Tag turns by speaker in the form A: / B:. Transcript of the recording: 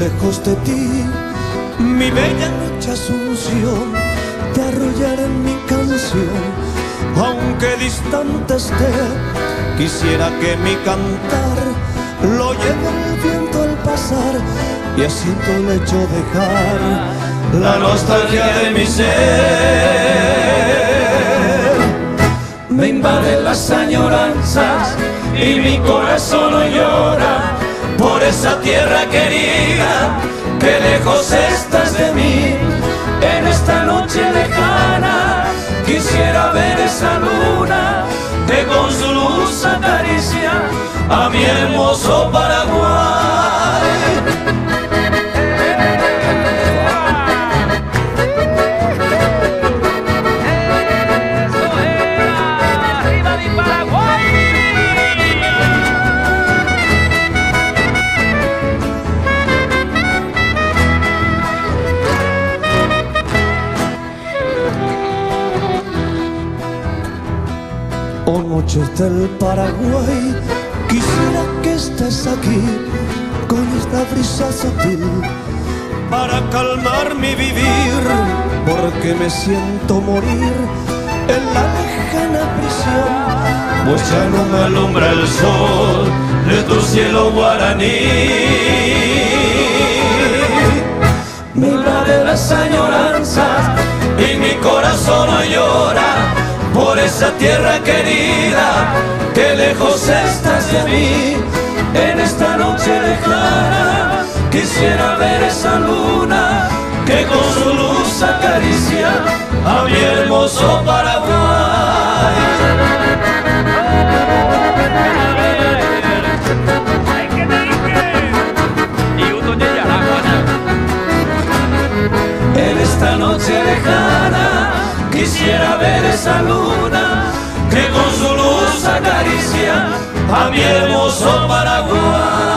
A: lejos de ti, mi bella noche Asunción, te arrullaré en mi canción. Aunque distante esté, quisiera que mi cantar lo lleve el viento al pasar y así en tu lecho dejar la nostalgia de mi ser. Me invaden las añoranzas y mi corazón hoy llora por esa tierra querida que lejos estás de mí. En esta noche lejana quisiera ver esa luna que con su luz acaricia a mi hermoso Paraguay. Oh noches del Paraguay, quisiera que estés aquí con esta brisa sutil para calmar mi vivir, porque me siento morir en la lejana prisión, pues ya no me alumbra el sol de tu cielo guaraní. Me invade las añoranzas y mi corazón hoy llora por esa tierra querida que lejos estás de mí. En esta noche lejana quisiera ver esa luna que con su luz acaricia a mi hermoso Paraguay. En esta noche lejana quisiera ver esa luna que con su luz acaricia a mi hermoso Paraguay.